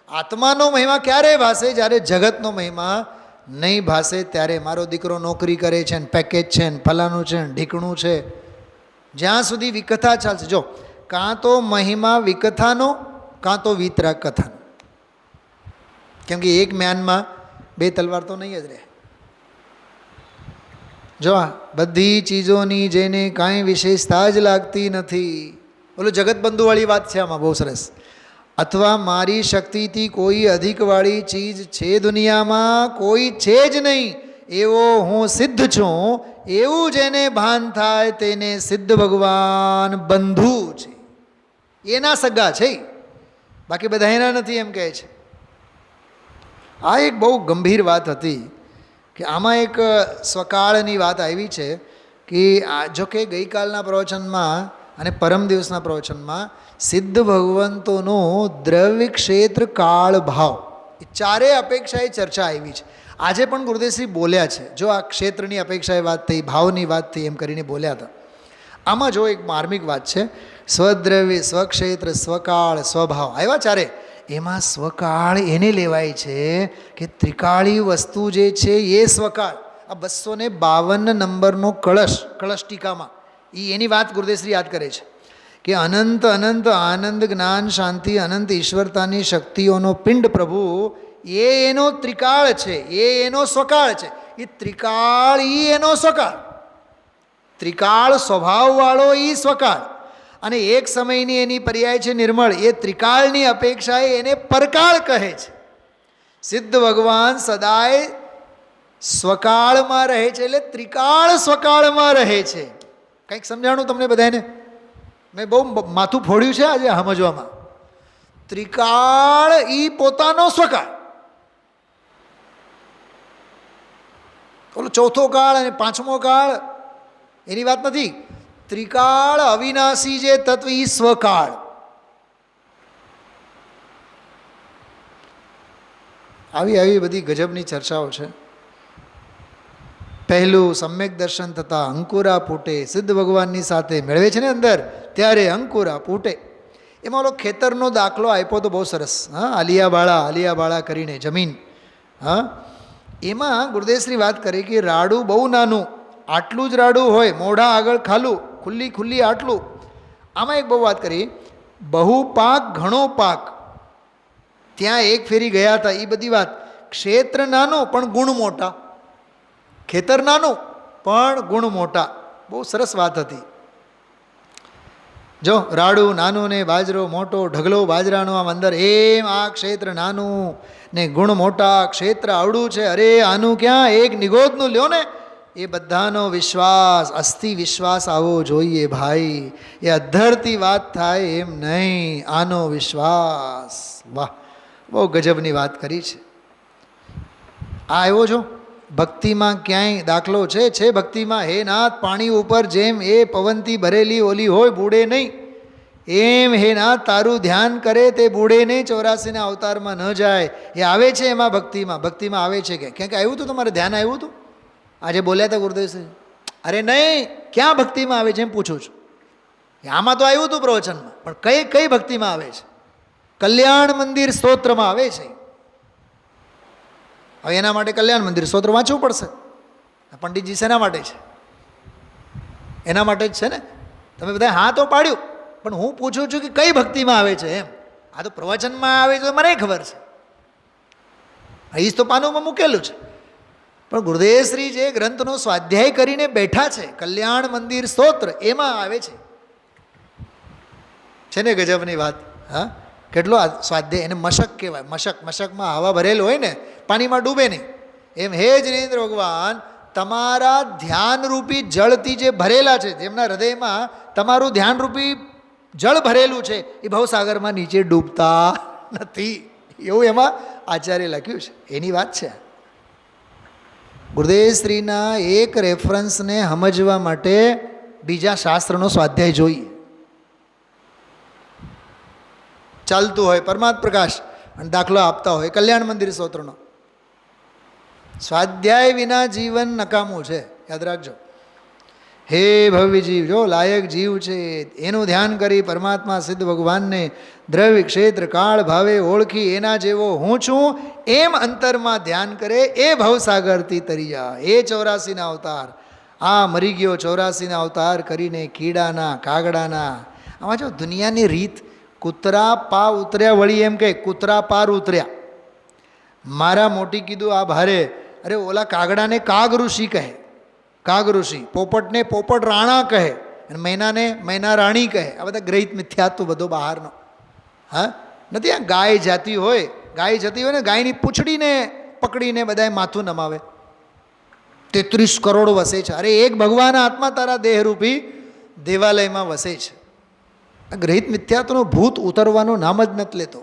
આત્માનો મહિમા ક્યારે ભાસે? જ્યારે જગતનો મહિમા નહીં ભાસે ત્યારે. મારો દીકરો નોકરી કરે છે ને પેકેજ છે ને ફલાનું છે ને ઢીકણું છે, જ્યાં સુધી વિકથા ચાલશે. જો, કાં તો મહિમા વિકથાનો કાં તો વિતરાગ કથાનો. કેમ કે એક મ્યાનમાં બે તલવાર તો નહીં જ રહે. જો આ બધી ચીજોની જેને કાંઈ વિશેષતા જ લાગતી નથી, બોલો જગતબંધુવાળી વાત છે આમાં બહુ સરસ. અથવા મારી શક્તિથી કોઈ અધિકવાળી ચીજ છે દુનિયામાં કોઈ છે જ નહીં, એવો હું સિદ્ધ છું, એવું જેને ભાન થાય તેને સિદ્ધ ભગવાન બંધુ છે, એના સગા છે, બાકી બધા એના નથી એમ કહે છે. આ એક બહુ ગંભીર વાત હતી કે આમાં એક સ્વકાળની વાત આવી છે કે જો કે ગઈકાલના પ્રવચનમાં અને પરમ દિવસના પ્રવચનમાં સિદ્ધ ભગવંતોનો દ્રવ્ય ક્ષેત્ર કાળ ભાવ એ ચારેય અપેક્ષાએ ચર્ચા આવી છે. આજે પણ ગુરુદેવશ્રી બોલ્યા છે. જો આ ક્ષેત્રની અપેક્ષાએ વાત થઈ, ભાવની વાત થઈ, એમ કરીને બોલ્યા હતા. આમાં જો એક માર્મિક વાત છે, સ્વદ્રવ્ય, સ્વક્ષેત્ર, સ્વકાળ, સ્વભાવ આવ્યા ચારે. એમાં સ્વકાળ એને લેવાય છે કે ત્રિકાળી વસ્તુ જે છે એ સ્વકાળ. આ 252 નંબરનો કળશ ટીકામાં એની વાત ગુરુદેવશ્રી યાદ કરે છે કે અનંત અનંત આનંદ જ્ઞાન શાંતિ અનંત ઈશ્વરતાની શક્તિઓનો પિંડ પ્રભુ એ એનો ત્રિકાળ છે, એ એનો સ્વકાળ છે. એ ત્રિકાળ એ એનો સ્વકાળ, ત્રિકાળ સ્વભાવવાળો એ સ્વકાળ, અને એક સમયની એની પર્યાય છે નિર્મળ. એ ત્રિકાળની અપેક્ષાએ એને પરકાળ કહે છે. સિદ્ધ ભગવાન સદાય સ્વકાળમાં રહે છે, એટલે ત્રિકાળ સ્વકાળમાં રહે છે. કંઈક સમજાણું તમને બધાને? મેં બહુ માથું ફોડ્યું છે આજે સમજવામાં. ત્રિકાળ ઈ પોતાનો સ્વકાળ, ઓલો ચોથો કાળ અને પાંચમો કાળ એની વાત નથી. ત્રિકાળ અવિનાશી જે તત્વ ઈ સ્વકાળ. આવી બધી ગજબની ચર્ચાઓ છે. પહેલું સમ્યક દર્શન થતાં અંકુરા ફૂટે, સિદ્ધ ભગવાનની સાથે મેળવે છે ને અંદર, ત્યારે અંકુરા ફૂટે. એમાં ઓલો ખેતરનો દાખલો આપ્યો તો બહુ સરસ. હા, આલિયાબાળા કરીને જમીન. હા, એમાં ગુરુદેવશ્રી વાત કરી કે રાડું બહુ નાનું, આટલું જ રાડું હોય, મોઢા આગળ ખાલું, ખુલ્લી આટલું. આમાં એક બહુ વાત કરી, બહુ પાક ઘણો પાક, ત્યાં એક ફેરી ગયા હતા એ બધી વાત. ક્ષેત્ર નાનું પણ ગુણ મોટા, ખેતર નાનું પણ ગુણ મોટા. બહુ સરસ વાત હતી. જો રાડું નાનું ને બાજરો મોટો, ઢગલો બાજરાનો આમ અંદર, એમ આ ક્ષેત્ર નાનું ને ગુણ મોટા, ક્ષેત્ર આવડું છે. અરે આનું ક્યાં એક નિગોદનું લ્યો ને, એ બધાનો વિશ્વાસ, અસ્થિ વિશ્વાસ આવવો જોઈએ ભાઈ. એ અધ્ધરતી વાત થાય એમ નહીં, આનો વિશ્વાસ. વાહ, બહુ ગજબની વાત કરી છે. આ આવ્યો છો ભક્તિમાં ક્યાંય દાખલો છે ભક્તિમાં. હે નાથ, પાણી ઉપર જેમ એ પવનથી ભરેલી ઓલી હોય, બુડે નહીં, એમ હે નાથ તારું ધ્યાન કરે તે બુડે નહીં, 84ના અવતારમાં ન જાય. એ આવે છે એમાં ભક્તિમાં આવે છે. ક્યાંક આવ્યું હતું તમારે ધ્યાન આવ્યું હતું? આજે બોલ્યા હતા ગુરુદેવશ્રી? અરે નહીં, ક્યાં ભક્તિમાં આવે છે એમ પૂછું છું. આમાં તો આવ્યું હતું પ્રવચનમાં, પણ કઈ ભક્તિમાં આવે છે? કલ્યાણ મંદિર સ્તોત્રમાં આવે છે. હવે એના માટે કલ્યાણ મંદિર સ્તોત્ર વાંચવું પડશે. પંડિતજી શેના માટે છે? એના માટે જ છે ને. તમે બધા હા તો પાડ્યું, પણ હું પૂછું છું કે કઈ ભક્તિમાં આવે છે એમ. આ તો પ્રવચનમાં આવે છે, મને ખબર છે, અહીં તો પાનુંમાં મૂકેલું છે. પણ ગુરુદેવશ્રી જે ગ્રંથનો સ્વાધ્યાય કરીને બેઠા છે, કલ્યાણ મંદિર સ્તોત્ર, એમાં આવે છે ને ગજબની વાત. હા, કેટલો સ્વાધ્યાય. એને મશક કહેવાય. મશકમાં હવા ભરેલું હોય ને, પાણીમાં ડૂબે નહીં. એમ હે જિનેન્દ્ર ભગવાન, તમારા ધ્યાનરૂપી જળથી જે ભરેલા છે, જેમના હૃદયમાં તમારું ધ્યાનરૂપી જળ ભરેલું છે, એ ભવસાગરમાં નીચે ડૂબતા નથી. એવું એમાં આચાર્ય લખ્યું છે. એની વાત છે. ગુરુદેવ શ્રીના એક રેફરન્સને સમજવા માટે બીજા શાસ્ત્રનો સ્વાધ્યાય જોઈએ. ચાલતું હોય પરમાત્મ પ્રકાશ અને દાખલો આપતા હોય કલ્યાણ મંદિર સ્તોત્રનો, સ્વાધ્યાય વિના જીવન નકામું છે. યાદ રાખજો. હે ભવ્ય જીવ, જો લાયક જીવ છે, એનું ધ્યાન કરી પરમાત્મા સિદ્ધ ભગવાનને દ્રવ્ય ક્ષેત્ર કાળ ભાવે ઓળખી એના જેવો હું છું એમ અંતરમાં ધ્યાન કરે, એ ભવસાગરથી તરી જાય. એ 84ના અવતાર, આ મરી ગયો 84ના અવતાર કરીને કીડાના કાગડાના. આમાં જો દુનિયાની રીત, કૂતરા પા ઉતર્યા, વળી એમ કહે કૂતરા પાર ઉતર્યા. મારા મોટી કીધું આ ભારે, અરે ઓલા કાગડાને કાગ ઋષિ કહે, કાગ ઋષિ. પોપટને પોપટ રાણા કહે, અને મૈનાને મૈના રાણી કહે. આ બધા ગ્રહિત મિથ્યાત્વ બધો બહારનો. હા, નથી. આ ગાય જાતી હોય, ગાય જતી હોય ને, ગાયની પૂંછડીને પકડીને બધાએ માથું નમાવે. 33 કરોડ વસે છે. અરે એક ભગવાન આત્મા તારા દેહરૂપી દેવાલયમાં વસે છે. આ ગ્રહિત મિથ્યાત્વનો ભૂત ઉતરવાનું નામ જ નથી લેતો.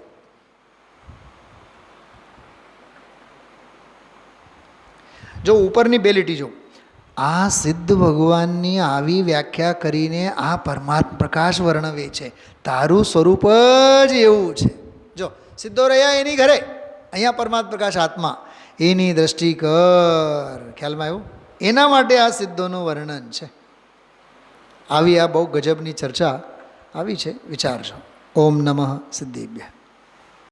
જો ઉપરની બે લીટી જો, આ સિદ્ધ ભગવાનની આવી વ્યાખ્યા કરીને આ પરમાત્મા પ્રકાશ વર્ણવે છે. તારું સ્વરૂપ જ એવું છે. જો સિદ્ધો રહ્યા એની ઘરે, અહીંયા પરમાત્મા પ્રકાશ આત્મા, એની દ્રષ્ટિ કર. ખ્યાલમાં આવ્યું? એના માટે આ સિદ્ધોનું વર્ણન છે. આવી આ બહુ ગજબની ચર્ચા આવી છે. વિચારજો. ઓમ નમઃ સિદ્ધેભ્યઃ.